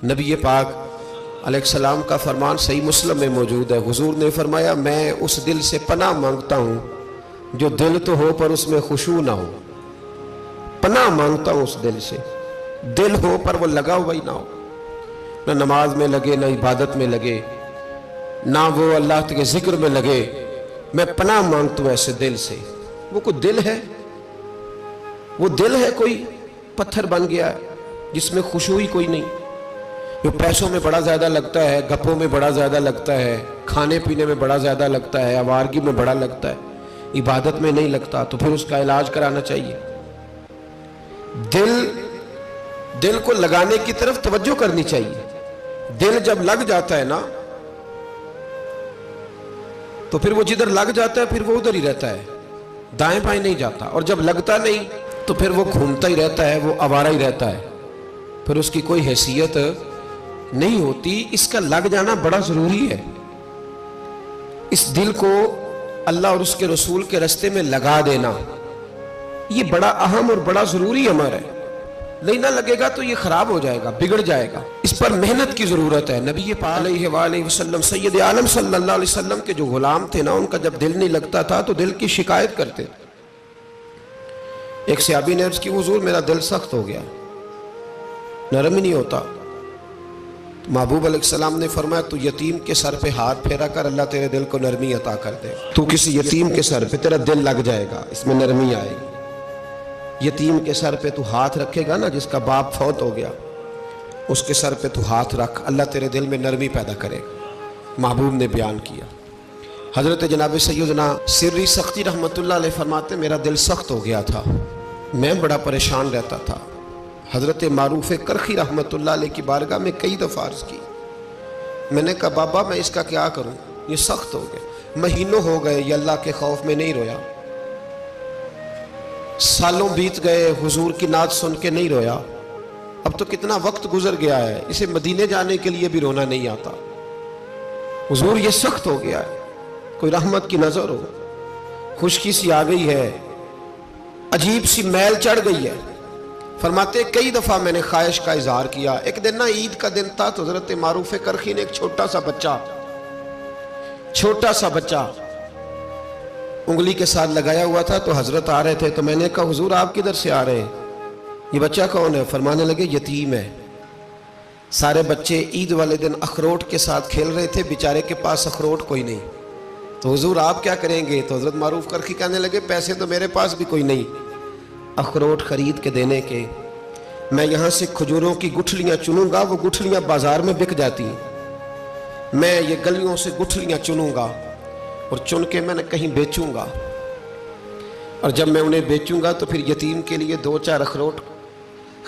نبی پاک علیہ السلام کا فرمان صحیح مسلم میں موجود ہے، حضور نے فرمایا میں اس دل سے پناہ مانگتا ہوں جو دل تو ہو پر اس میں خشوع نہ ہو۔ پناہ مانگتا ہوں اس دل سے، دل ہو پر وہ لگا ہوا ہی نہ ہو، نہ نماز میں لگے، نہ عبادت میں لگے، نہ وہ اللہ کے ذکر میں لگے۔ میں پناہ مانگتا ہوں ایسے دل سے۔ وہ کوئی دل ہے، وہ دل ہے کوئی پتھر بن گیا ہے جس میں خشوع ہی کوئی نہیں، جو پیسوں میں بڑا زیادہ لگتا ہے، گپوں میں بڑا زیادہ لگتا ہے، کھانے پینے میں بڑا زیادہ لگتا ہے، آوارگی میں بڑا لگتا ہے، عبادت میں نہیں لگتا، تو پھر اس کا علاج کرانا چاہیے۔ دل کو لگانے کی طرف توجہ کرنی چاہیے۔ دل جب لگ جاتا ہے نا تو پھر وہ جدھر لگ جاتا ہے پھر وہ ادھر ہی رہتا ہے، دائیں بائیں نہیں جاتا، اور جب لگتا نہیں تو پھر وہ گھومتا ہی رہتا ہے، وہ آوارہ ہی رہتا ہے، پھر اس کی کوئی حیثیت نہیں ہوتی۔ اس کا لگ جانا بڑا ضروری ہے۔ اس دل کو اللہ اور اس کے رسول کے راستے میں لگا دینا یہ بڑا اہم اور بڑا ضروری امر ہے۔ نہیں نہ لگے گا تو یہ خراب ہو جائے گا، بگڑ جائے گا، اس پر محنت کی ضرورت ہے۔ نبی پاک علیہ وآلہ وسلم سید عالم صلی اللہ علیہ وسلم کے جو غلام تھے نا، ان کا جب دل نہیں لگتا تھا تو دل کی شکایت کرتے تھے۔ ایک صحابی نے عرض کی حضور میرا دل سخت ہو گیا، نرم ہی نہیں ہوتا۔ محبوب علیہ السلام نے فرمایا تو یتیم کے سر پہ ہاتھ پھیرا کر، اللہ تیرے دل کو نرمی عطا کر دے۔ تو کسی یتیم کے سر پہ تیرا دل لگ جائے گا، اس میں نرمی آئے گی۔ یتیم کے سر پہ تو ہاتھ رکھے گا نا، جس کا باپ فوت ہو گیا، اس کے سر پہ تو ہاتھ رکھ، اللہ تیرے دل میں نرمی پیدا کرے گا۔ محبوب نے بیان کیا۔ حضرت جناب سیدنا سری سختی رحمت اللہ علیہ فرماتے میرا دل سخت ہو گیا تھا، میں بڑا پریشان رہتا تھا۔ حضرت معروف کرخی رحمت اللہ علیہ کی بارگاہ میں کئی دفعہ عرض کی، میں نے کہا بابا میں اس کا کیا کروں، یہ سخت ہو گیا، مہینوں ہو گئے یہ اللہ کے خوف میں نہیں رویا، سالوں بیت گئے حضور کی نعت سن کے نہیں رویا، اب تو کتنا وقت گزر گیا ہے، اسے مدینے جانے کے لیے بھی رونا نہیں آتا، حضور یہ سخت ہو گیا ہے، کوئی رحمت کی نظر ہو، خشکی سی آ گئی ہے، عجیب سی میل چڑھ گئی ہے۔ فرماتے کئی دفعہ میں نے خواہش کا اظہار کیا۔ ایک دن نا عید کا دن تھا تو حضرت معروف کرخی نے ایک چھوٹا سا بچہ انگلی کے ساتھ لگایا ہوا تھا، تو حضرت آ رہے تھے، تو میں نے کہا حضور آپ کدھر سے آ رہے ہیں، یہ بچہ کون ہے؟ فرمانے لگے یتیم ہے۔ سارے بچے عید والے دن اخروٹ کے ساتھ کھیل رہے تھے، بیچارے کے پاس اخروٹ کوئی نہیں، تو حضور آپ کیا کریں گے؟ تو حضرت معروف کرخی کہنے لگے پیسے تو میرے پاس بھی کوئی نہیں اخروٹ خرید کے دینے کے، میں یہاں سے کھجوروں کی گٹھلیاں چنوں گا، وہ گٹھلیاں بازار میں بک جاتی ہیں، میں یہ گلیوں سے گٹھلیاں چنوں گا اور چن کے میں نے کہیں بیچوں گا، اور جب میں انہیں بیچوں گا تو پھر یتیم کے لیے 2-4 اخروٹ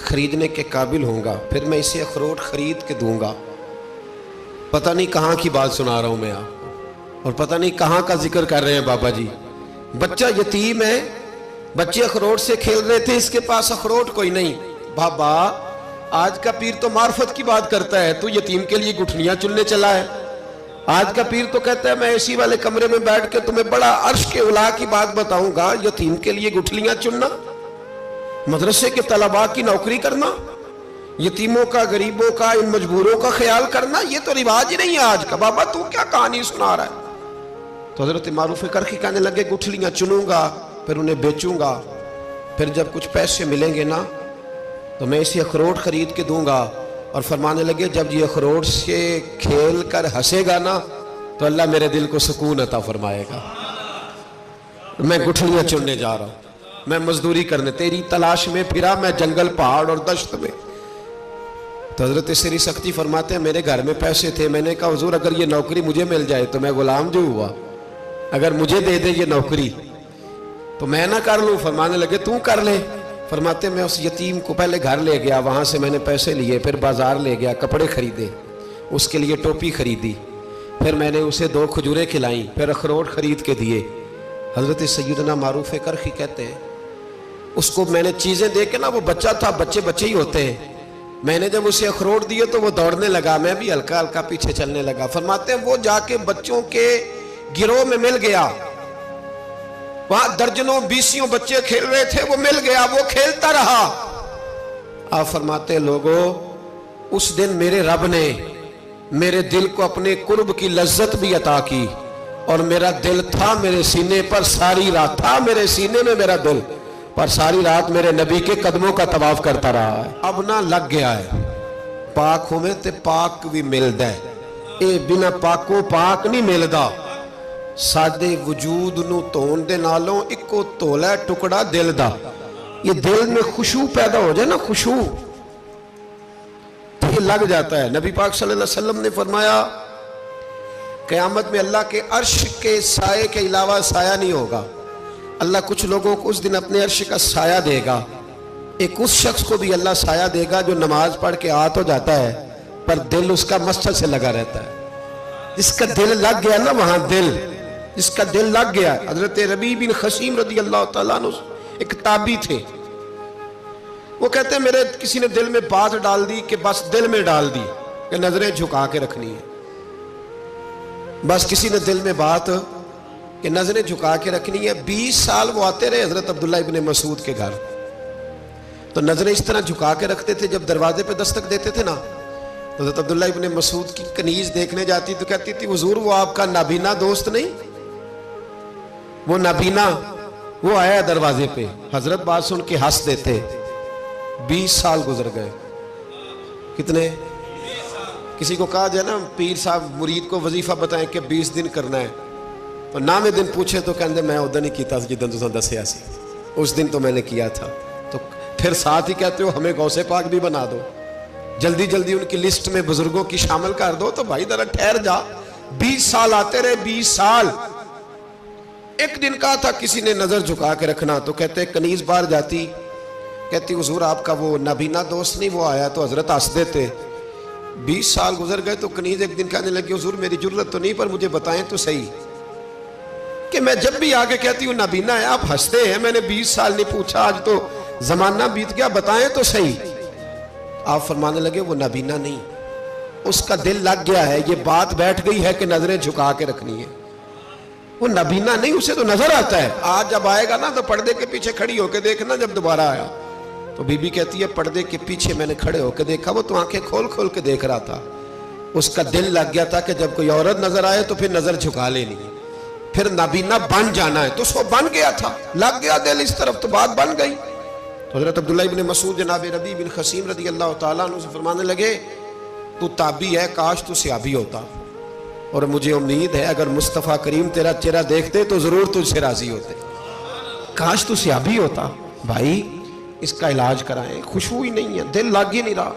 خریدنے کے قابل ہوں گا، پھر میں اسے اخروٹ خرید کے دوں گا۔ پتہ نہیں کہاں کی بات سنا رہا ہوں میں آپ کو، اور پتہ نہیں کہاں کا ذکر کر رہے ہیں بابا جی۔ بچہ یتیم ہے، بچے اخروٹ سے کھیل رہے تھے، اس کے پاس اخروٹ کوئی نہیں۔ بابا آج کا پیر تو معرفت کی بات کرتا ہے، تو یتیم کے لیے گٹھلیاں چننے چلا ہے۔ آج کا پیر تو کہتا ہے میں اسی والے کمرے میں بیٹھ کے تمہیں بڑا عرش کے اعلیٰ کی بات بتاؤں گا، یتیم کے لیے گٹھلیاں چننا، مدرسے کے طلباء کی نوکری کرنا، یتیموں کا، غریبوں کا، ان مجبوروں کا خیال کرنا، یہ تو رواج ہی نہیں ہے آج کا۔ بابا تو کیا کہانی سنا رہا ہے؟ تو حضرت معروف کرخی کہنے لگے گٹھلیاں چنوں گا، پھر انہیں بیچوں گا، پھر جب کچھ پیسے ملیں گے نا تو میں اسے اخروٹ خرید کے دوں گا، اور فرمانے لگے جب یہ اخروٹ سے کھیل کر ہنسے گا نا تو اللہ میرے دل کو سکون عطا فرمائے گا۔ میں گٹھلیاں چننے جا رہا ہوں، میں مزدوری کرنے، تیری تلاش میں پھرا میں جنگل پہاڑ اور دشت میں۔ تو حضرت سری سختی فرماتے ہیں میرے گھر میں پیسے تھے، میں نے کہا حضور اگر یہ نوکری مجھے مل جائے تو میں غلام جو ہوا، اگر مجھے دے دے یہ نوکری تو میں نہ کر لوں؟ فرمانے لگے تو کر لے۔ فرماتے میں اس یتیم کو پہلے گھر لے گیا، وہاں سے میں نے پیسے لیے، پھر بازار لے گیا، کپڑے خریدے، اس کے لیے ٹوپی خریدی، پھر میں نے اسے 2 کھجوریں کھلائیں، پھر اخروٹ خرید کے دیے۔ حضرت سیدنا معروف کرخی کہتے ہیں اس کو میں نے چیزیں دے کے نا، وہ بچہ تھا، بچے ہی ہوتے ہیں، میں نے جب اسے اخروٹ دیے تو وہ دوڑنے لگا، میں بھی ہلکا ہلکا پیچھے چلنے لگا۔ فرماتے ہیں وہ جا کے بچوں کے گروہ میں مل گیا، وہاں درجنوں 20 بچے کھیل رہے تھے، وہ مل گیا، وہ کھیلتا رہا۔ آپ فرماتے ہیں لوگوں اس دن میرے رب نے میرے دل کو اپنے قرب کی لذت بھی عطا کی، اور میرا دل تھا میرے سینے پر ساری رات، تھا میرے سینے میں میرا دل، پر ساری رات میرے نبی کے قدموں کا طواف کرتا رہا ہے۔ اب نہ لگ گیا ہے، پاک ہوئے تے پاک بھی ملدا ہے، اے بنا پاکو پاک نہیں ملدا۔ سادے وجود نو تون دے نالوں اکو تولا ٹکڑا دل دا۔ یہ دل میں خشوع پیدا ہو جائے نا، خشوع یہ لگ جاتا ہے۔ نبی پاک صلی اللہ علیہ وسلم نے فرمایا قیامت میں اللہ کے عرش کے سائے کے علاوہ سایہ نہیں ہوگا۔ اللہ کچھ لوگوں کو اس دن اپنے عرش کا سایہ دے گا، ایک اس شخص کو بھی اللہ سایہ دے گا جو نماز پڑھ کے آ تو جاتا ہے پر دل اس کا مسجد سے لگا رہتا ہے۔ جس کا دل لگ گیا نا، وہاں دل، جس کا دل لگ گیا۔ حضرت ربیع بن خثیم رضی اللہ تعالیٰ عنہ ایک تابعی تھے، وہ کہتے ہیں میرے کسی نے دل میں بات ڈال دی کہ بس دل میں ڈال دی کہ نظریں جھکا کے رکھنی ہے، بس کسی نے دل میں بات کہ نظریں جھکا کے رکھنی ہے۔ 20 سال وہ آتے رہے حضرت عبداللہ ابن مسعود کے گھر، تو نظریں اس طرح جھکا کے رکھتے تھے، جب دروازے پہ دستک دیتے تھے نا، حضرت عبداللہ ابن مسعود کی کنیز دیکھنے جاتی تو کہتی تھی حضور وہ آپ کا نابینا دوست نہیں، وہ نابینا وہ آیا دروازے پہ۔ حضرت بات سن کے ہنس دیتے۔ 20 سال گزر گئے، کتنے؟ کسی کو کہا جائے نا پیر صاحب مرید کو وظیفہ بتائیں کہ 20 دن کرنا ہے، تو نام دن پوچھے تو کہندے میں ادھر نہیں کیتا جدن تساں دسیا سی، اس دن تو میں نے کیا تھا۔ تو پھر ساتھ ہی کہتے ہو ہمیں غوث پاک بھی بنا دو، جلدی جلدی ان کی لسٹ میں بزرگوں کی شامل کر دو۔ تو بھائی ذرا ٹھہر جا، 20 سال آتے رہے، 20 سال۔ ایک دن کہا تھا کسی نے نظر جھکا کے رکھنا، تو کہتے کنیز باہر جاتی، کہتی حضور آپ کا وہ نابینا دوست نہیں وہ آیا، تو حضرت ہنس دیتے۔ 20 سال گزر گئے تو کنیز ایک دن کہنے لگی حضور میری جرت تو نہیں پر مجھے بتائیں تو صحیح کہ میں جب بھی آگے کہتی ہوں نابینا ہے آپ ہنستے ہیں، میں نے 20 سال نہیں پوچھا، آج تو زمانہ بیت گیا، بتائیں تو صحیح۔ آپ فرمانے لگے وہ نابینا نہیں، اس کا دل لگ گیا ہے، یہ بات بیٹھ گئی ہے کہ نظریں جھکا کے رکھنی ہے۔ وہ نابینا نہیں، اسے تو نظر آتا ہے۔ آج جب آئے گا نا تو پردے کے پیچھے کھڑی ہو کے دیکھنا، جب دوبارہ آیا تو بی بی کہتی ہے پردے کے پیچھے میں نے کھڑے ہو کے دیکھا، وہ تو آنکھیں کھول کھول کے دیکھ رہا تھا۔ اس کا دل لگ گیا تھا کہ جب کوئی عورت نظر آئے تو پھر نظر جھکا لینی ہے، پھر نابینا بن جانا ہے، تو اس کو بن گیا تھا، لگ گیا دل اس طرف، تو بات بن گئی۔ تو حضرت عبداللہ ابن مسعود جناب ربیع بن خثیم رضی اللہ تعالیٰ عنہ سے فرمانے لگے تو تابعی ہے، کاش تو صحابی ہوتا، اور مجھے امید ہے اگر مصطفیٰ کریم تیرا چہرہ دیکھتے تو ضرور تجھ سے راضی ہوتے۔ کاش تو صحابی ہوتا۔ بھائی اس کا علاج کرائیں، خشوع ہی نہیں ہے، دل لگ ہی نہیں رہا۔